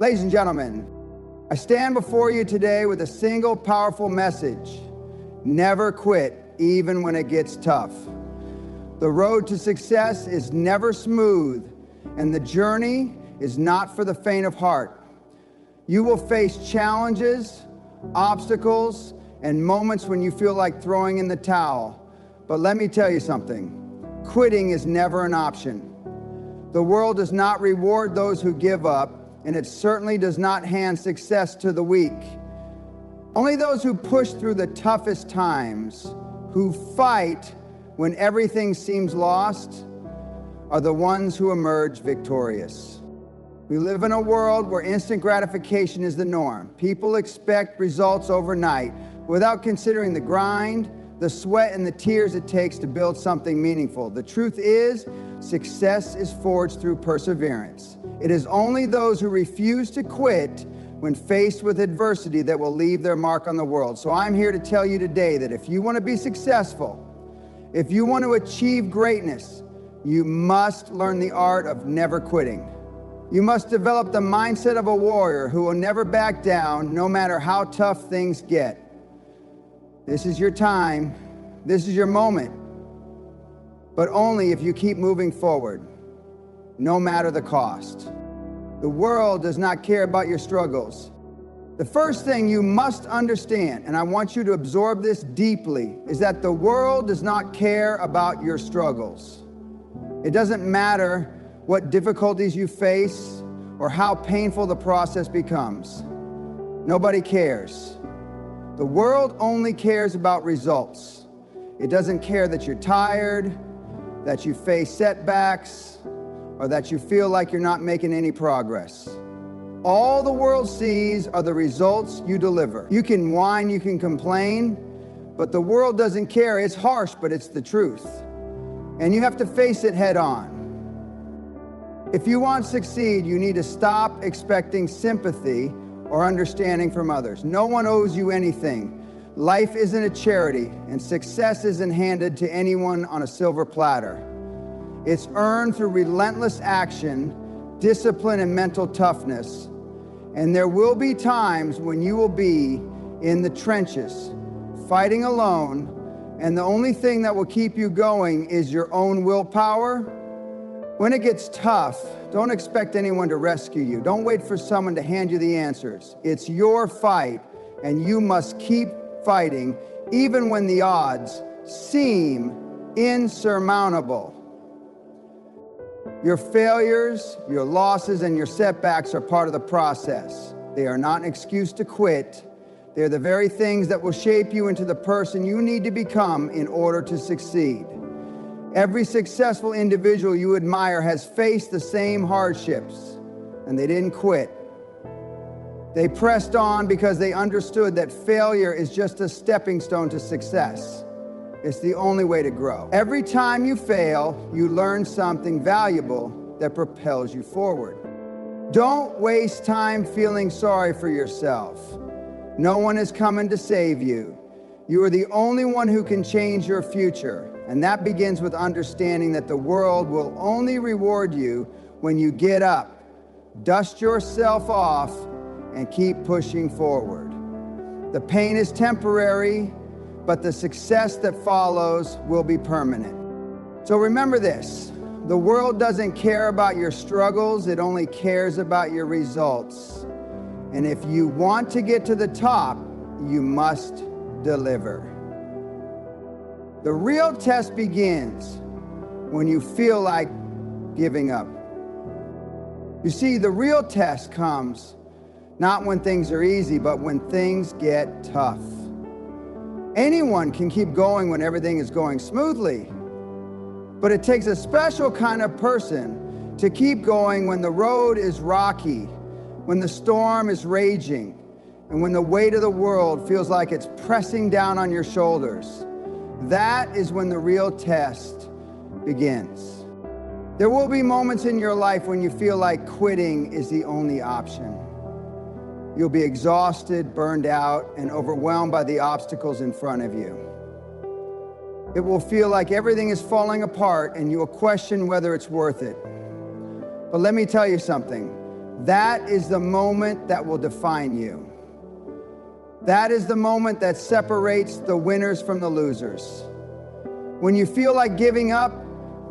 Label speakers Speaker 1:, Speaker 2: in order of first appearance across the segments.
Speaker 1: Ladies and gentlemen, I stand before you today with a single powerful message. Never quit, even when it gets tough. The road to success is never smooth, and the journey is not for the faint of heart. You will face challenges, obstacles, and moments when you feel like throwing in the towel. But let me tell you something, quitting is never an option. The world does not reward those who give up, and it certainly does not hand success to the weak. Only those who push through the toughest times, who fight when everything seems lost, are the ones who emerge victorious. We live in a world where instant gratification is the norm. People expect results overnight without considering the grind, the sweat, and the tears it takes to build something meaningful. The truth is, success is forged through perseverance. It is only those who refuse to quit when faced with adversity that will leave their mark on the world. So I'm here to tell you today that if you want to be successful, if you want to achieve greatness, you must learn the art of never quitting. You must develop the mindset of a warrior who will never back down no matter how tough things get. This is your time. This is your moment. But only if you keep moving forward, no matter the cost. The world does not care about your struggles. The first thing you must understand, and I want you to absorb this deeply, is that the world does not care about your struggles. It doesn't matter what difficulties you face or how painful the process becomes. Nobody cares. The world only cares about results. It doesn't care that you're tired, that you face setbacks, or that you feel like you're not making any progress. All the world sees are the results you deliver. You can whine, you can complain, but the world doesn't care. It's harsh, but it's the truth. And you have to face it head on. If you want to succeed, you need to stop expecting sympathy or understanding from others. No one owes you anything. Life isn't a charity, and success isn't handed to anyone on a silver platter. It's earned through relentless action, discipline, and mental toughness. And there will be times when you will be in the trenches, fighting alone, and the only thing that will keep you going is your own willpower. When it gets tough, don't expect anyone to rescue you. Don't wait for someone to hand you the answers. It's your fight, and you must keep fighting, even when the odds seem insurmountable. Your failures, your losses, and your setbacks are part of the process. They are not an excuse to quit. They're the very things that will shape you into the person you need to become in order to succeed. Every successful individual you admire has faced the same hardships, and they didn't quit. They pressed on because they understood that failure is just a stepping stone to success. It's the only way to grow. Every time you fail, you learn something valuable that propels you forward. Don't waste time feeling sorry for yourself. No one is coming to save you. You are the only one who can change your future, and that begins with understanding that the world will only reward you when you get up, dust yourself off, and keep pushing forward. The pain is temporary, but the success that follows will be permanent. So remember this, the world doesn't care about your struggles, it only cares about your results. And if you want to get to the top, you must deliver. The real test begins when you feel like giving up. You see, the real test comes not when things are easy, but when things get tough. Anyone can keep going when everything is going smoothly, but it takes a special kind of person to keep going when the road is rocky, when the storm is raging, and when the weight of the world feels like it's pressing down on your shoulders. That is when the real test begins. There will be moments in your life when you feel like quitting is the only option. You'll be exhausted, burned out, and overwhelmed by the obstacles in front of you. It will feel like everything is falling apart, and you will question whether it's worth it. But let me tell you something. That is the moment that will define you. That is the moment that separates the winners from the losers. When you feel like giving up,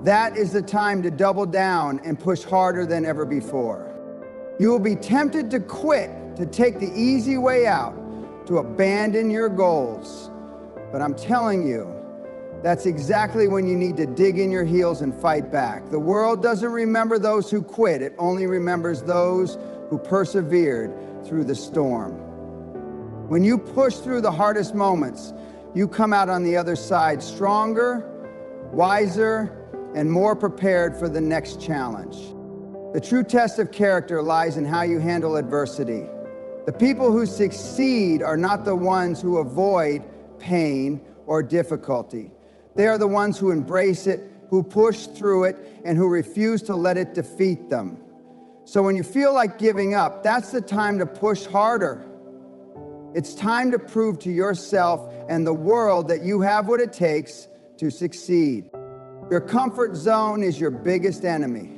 Speaker 1: that is the time to double down and push harder than ever before. You will be tempted to quit, to take the easy way out, to abandon your goals. But I'm telling you, that's exactly when you need to dig in your heels and fight back. The world doesn't remember those who quit. It only remembers those who persevered through the storm. When you push through the hardest moments, you come out on the other side stronger, wiser, and more prepared for the next challenge. The true test of character lies in how you handle adversity. The people who succeed are not the ones who avoid pain or difficulty. They are the ones who embrace it, who push through it, and who refuse to let it defeat them. So when you feel like giving up, that's the time to push harder. It's time to prove to yourself and the world that you have what it takes to succeed. Your comfort zone is your biggest enemy.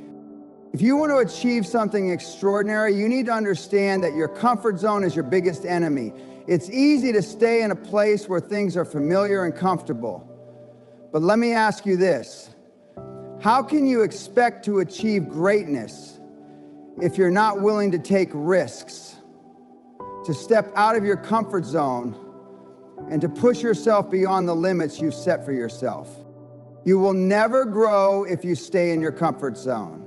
Speaker 1: If you want to achieve something extraordinary, you need to understand that your comfort zone is your biggest enemy. It's easy to stay in a place where things are familiar and comfortable. But let me ask you this. How can you expect to achieve greatness if you're not willing to take risks, to step out of your comfort zone, and to push yourself beyond the limits you've set for yourself? You will never grow if you stay in your comfort zone.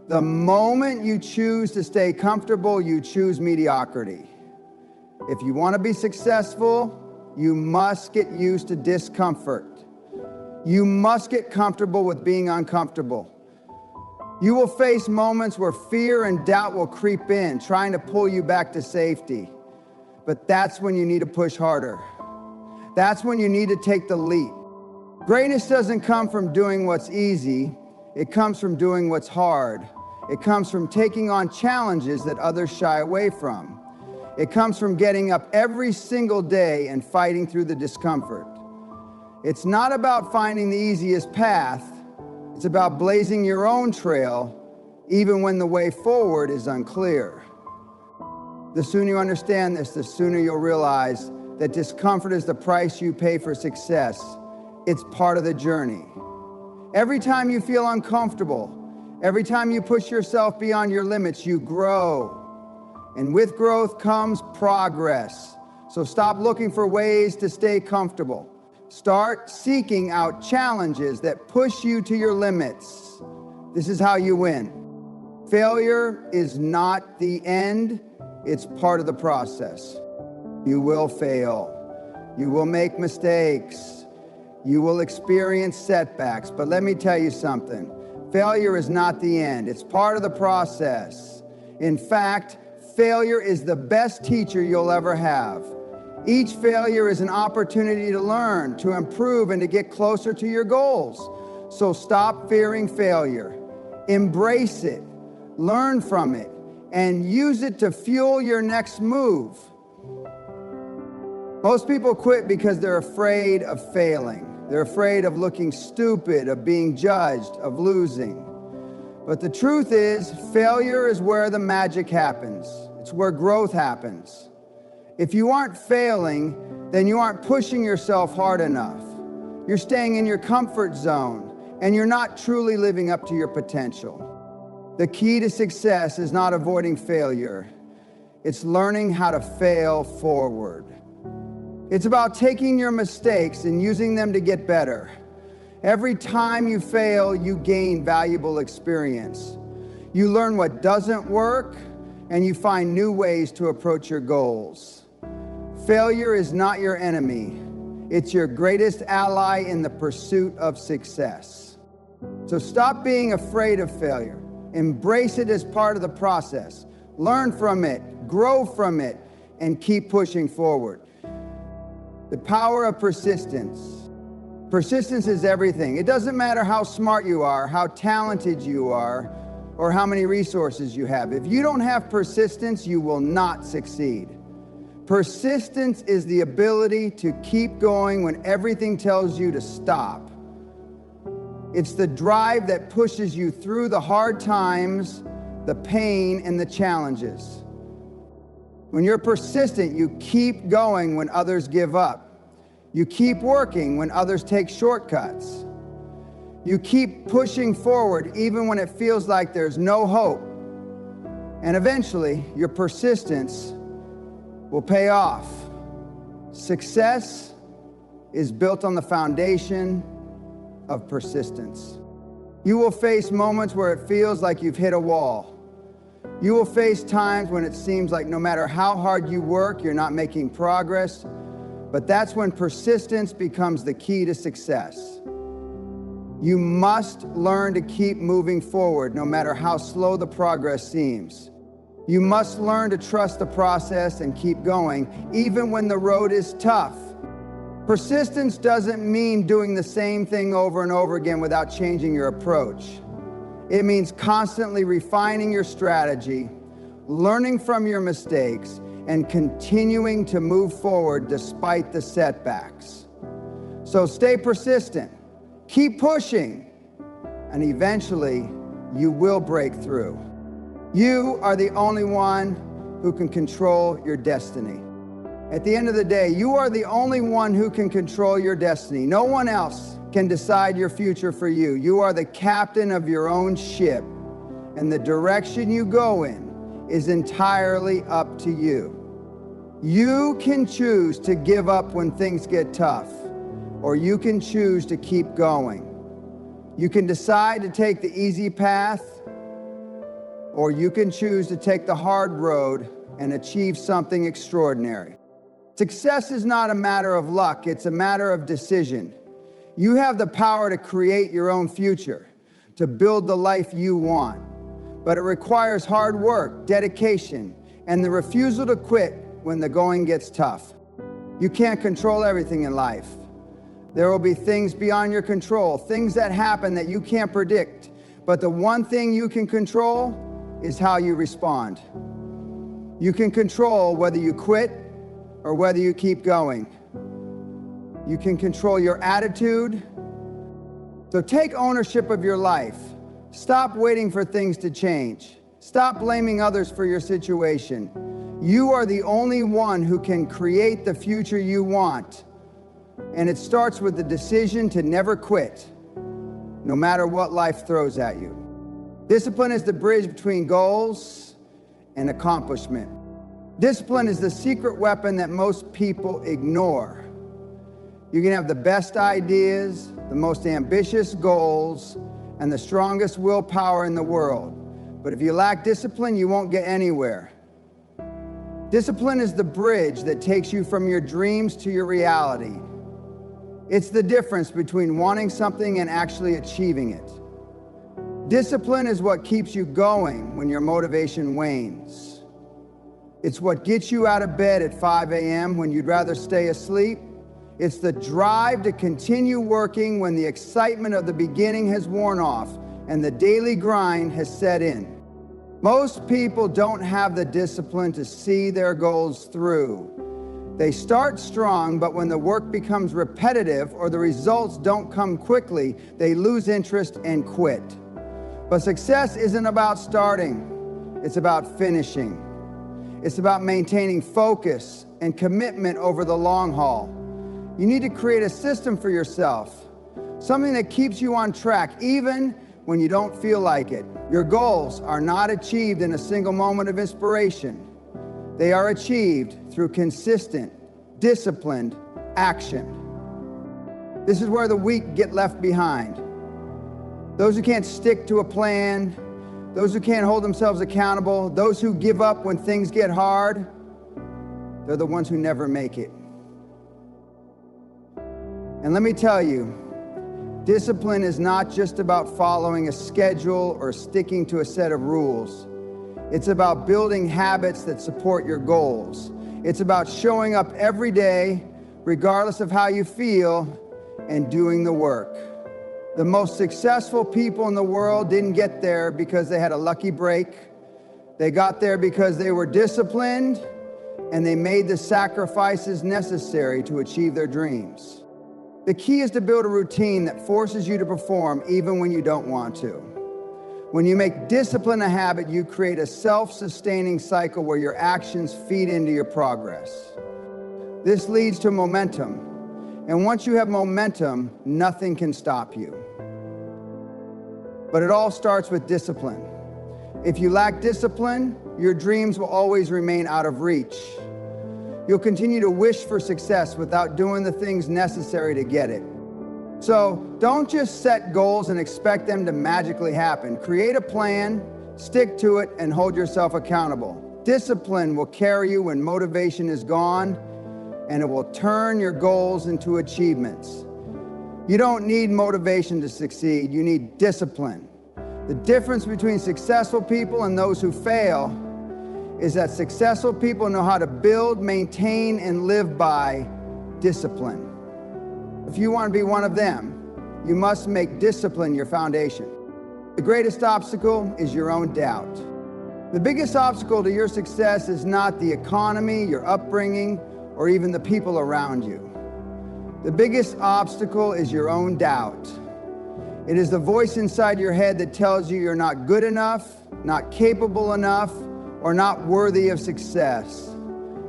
Speaker 1: The moment you choose to stay comfortable, you choose mediocrity. If you want to be successful, you must get used to discomfort. You must get comfortable with being uncomfortable. You will face moments where fear and doubt will creep in, trying to pull you back to safety. But that's when you need to push harder. That's when you need to take the leap. Greatness doesn't come from doing what's easy. It comes from doing what's hard. It comes from taking on challenges that others shy away from. It comes from getting up every single day and fighting through the discomfort. It's not about finding the easiest path. It's about blazing your own trail, even when the way forward is unclear. The sooner you understand this, the sooner you'll realize that discomfort is the price you pay for success. It's part of the journey. Every time you feel uncomfortable, every time you push yourself beyond your limits, you grow. And with growth comes progress. So stop looking for ways to stay comfortable. Start seeking out challenges that push you to your limits. This is how you win. Failure is not the end, it's part of the process. You will fail. You will make mistakes. You will experience setbacks. But let me tell you something. Failure is not the end. It's part of the process. In fact, failure is the best teacher you'll ever have. Each failure is an opportunity to learn, to improve, and to get closer to your goals. So stop fearing failure. Embrace it. Learn from it. And use it to fuel your next move. Most people quit because they're afraid of failing. They're afraid of looking stupid, of being judged, of losing. But the truth is, failure is where the magic happens. It's where growth happens. If you aren't failing, then you aren't pushing yourself hard enough. You're staying in your comfort zone, and you're not truly living up to your potential. The key to success is not avoiding failure. It's learning how to fail forward. It's about taking your mistakes and using them to get better. Every time you fail, you gain valuable experience. You learn what doesn't work, and you find new ways to approach your goals. Failure is not your enemy. It's your greatest ally in the pursuit of success. So stop being afraid of failure. Embrace it as part of the process. Learn from it, grow from it, and keep pushing forward. The power of persistence. Persistence is everything. It doesn't matter how smart you are, how talented you are, or how many resources you have. If you don't have persistence, you will not succeed. Persistence is the ability to keep going when everything tells you to stop. It's the drive that pushes you through the hard times, the pain, and the challenges. When you're persistent, you keep going when others give up. You keep working when others take shortcuts. You keep pushing forward even when it feels like there's no hope. And eventually, your persistence will pay off. Success is built on the foundation of persistence. You will face moments where it feels like you've hit a wall. You will face times when it seems like no matter how hard you work, you're not making progress. But that's when persistence becomes the key to success. You must learn to keep moving forward no matter how slow the progress seems. You must learn to trust the process and keep going, even when the road is tough. Persistence doesn't mean doing the same thing over and over again without changing your approach. It means constantly refining your strategy, learning from your mistakes, and continuing to move forward despite the setbacks. So stay persistent, keep pushing, and eventually you will break through. You are the only one who can control your destiny. At the end of the day, you are the only one who can control your destiny. No one else can decide your future for you. You are the captain of your own ship, and the direction you go in is entirely up to you. You can choose to give up when things get tough, or you can choose to keep going. You can decide to take the easy path, or you can choose to take the hard road and achieve something extraordinary. Success is not a matter of luck, it's a matter of decision. You have the power to create your own future, to build the life you want. But it requires hard work, dedication, and the refusal to quit when the going gets tough. You can't control everything in life. There will be things beyond your control, things that happen that you can't predict. But the one thing you can control is how you respond. You can control whether you quit or whether you keep going. You can control your attitude. So take ownership of your life. Stop waiting for things to change. Stop blaming others for your situation. You are the only one who can create the future you want. And it starts with the decision to never quit, no matter what life throws at you. Discipline is the bridge between goals and accomplishment. Discipline is the secret weapon that most people ignore. You can have the best ideas, the most ambitious goals, and the strongest willpower in the world. But if you lack discipline, you won't get anywhere. Discipline is the bridge that takes you from your dreams to your reality. It's the difference between wanting something and actually achieving it. Discipline is what keeps you going when your motivation wanes. It's what gets you out of bed at 5 a.m. when you'd rather stay asleep. It's the drive to continue working when the excitement of the beginning has worn off and the daily grind has set in. Most people don't have the discipline to see their goals through. They start strong, but when the work becomes repetitive or the results don't come quickly, they lose interest and quit. But success isn't about starting, it's about finishing. It's about maintaining focus and commitment over the long haul. You need to create a system for yourself, something that keeps you on track even when you don't feel like it. Your goals are not achieved in a single moment of inspiration. They are achieved through consistent, disciplined action. This is where the weak get left behind. Those who can't stick to a plan, those who can't hold themselves accountable, those who give up when things get hard, they're the ones who never make it. And let me tell you, discipline is not just about following a schedule or sticking to a set of rules. It's about building habits that support your goals. It's about showing up every day, regardless of how you feel, and doing the work. The most successful people in the world didn't get there because they had a lucky break. They got there because they were disciplined and they made the sacrifices necessary to achieve their dreams. The key is to build a routine that forces you to perform even when you don't want to. When you make discipline a habit, you create a self-sustaining cycle where your actions feed into your progress. This leads to momentum. And once you have momentum, nothing can stop you. But it all starts with discipline. If you lack discipline, your dreams will always remain out of reach. You'll continue to wish for success without doing the things necessary to get it. So don't just set goals and expect them to magically happen. Create a plan, stick to it, and hold yourself accountable. Discipline will carry you when motivation is gone, and it will turn your goals into achievements. You don't need motivation to succeed, you need discipline. The difference between successful people and those who fail is that successful people know how to build, maintain, and live by discipline. If you want to be one of them, you must make discipline your foundation. The greatest obstacle is your own doubt. The biggest obstacle to your success is not the economy, your upbringing, or even the people around you. The biggest obstacle is your own doubt. It is the voice inside your head that tells you you're not good enough, not capable enough, or not worthy of success.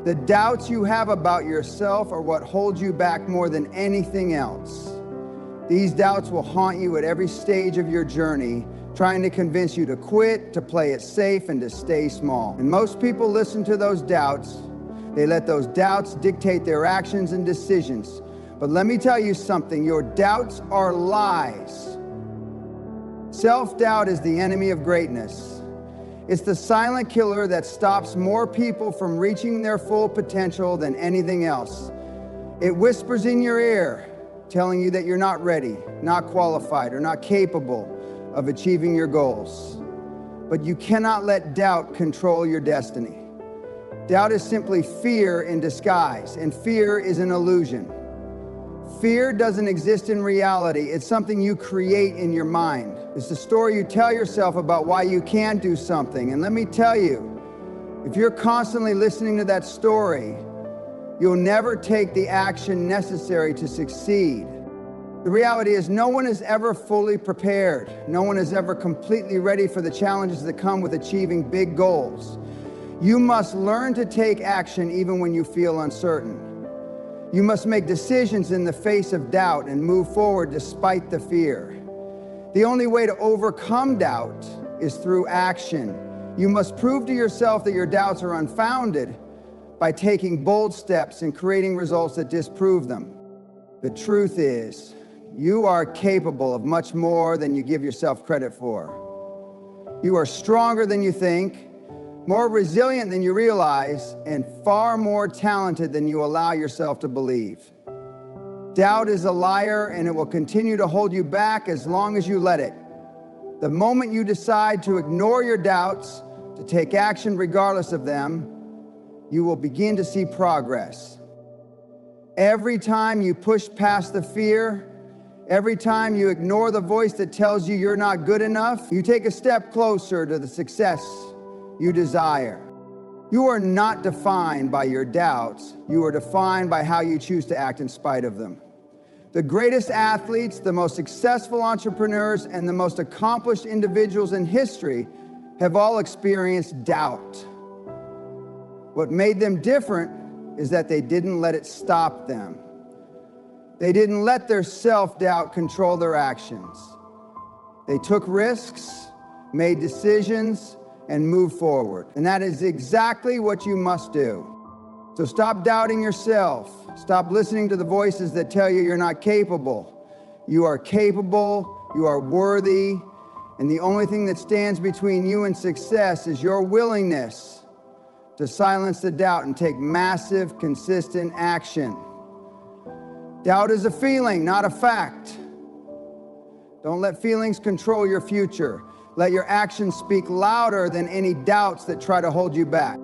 Speaker 1: The doubts you have about yourself are what holds you back more than anything else. These doubts will haunt you at every stage of your journey, trying to convince you to quit, to play it safe, and to stay small. And most people listen to those doubts. They let those doubts dictate their actions and decisions. But let me tell you something, your doubts are lies. Self-doubt is the enemy of greatness. It's the silent killer that stops more people from reaching their full potential than anything else. It whispers in your ear, telling you that you're not ready, not qualified, or not capable of achieving your goals. But you cannot let doubt control your destiny. Doubt is simply fear in disguise, and fear is an illusion. Fear doesn't exist in reality. It's something you create in your mind. It's the story you tell yourself about why you can't do something. And let me tell you, if you're constantly listening to that story, you'll never take the action necessary to succeed. The reality is no one is ever fully prepared. No one is ever completely ready for the challenges that come with achieving big goals. You must learn to take action even when you feel uncertain. You must make decisions in the face of doubt and move forward despite the fear. The only way to overcome doubt is through action. You must prove to yourself that your doubts are unfounded by taking bold steps and creating results that disprove them. The truth is, you are capable of much more than you give yourself credit for. You are stronger than you think, more resilient than you realize, and far more talented than you allow yourself to believe. Doubt is a liar, and it will continue to hold you back as long as you let it. The moment you decide to ignore your doubts, to take action regardless of them, you will begin to see progress. Every time you push past the fear, every time you ignore the voice that tells you you're not good enough, you take a step closer to the success you desire. You are not defined by your doubts. You are defined by how you choose to act in spite of them. The greatest athletes, the most successful entrepreneurs, and the most accomplished individuals in history have all experienced doubt. What made them different is that they didn't let it stop them. They didn't let their self-doubt control their actions. They took risks, made decisions, and moved forward. And that is exactly what you must do. So stop doubting yourself. Stop listening to the voices that tell you you're not capable. You are capable, you are worthy, and the only thing that stands between you and success is your willingness to silence the doubt and take massive, consistent action. Doubt is a feeling, not a fact. Don't let feelings control your future. Let your actions speak louder than any doubts that try to hold you back.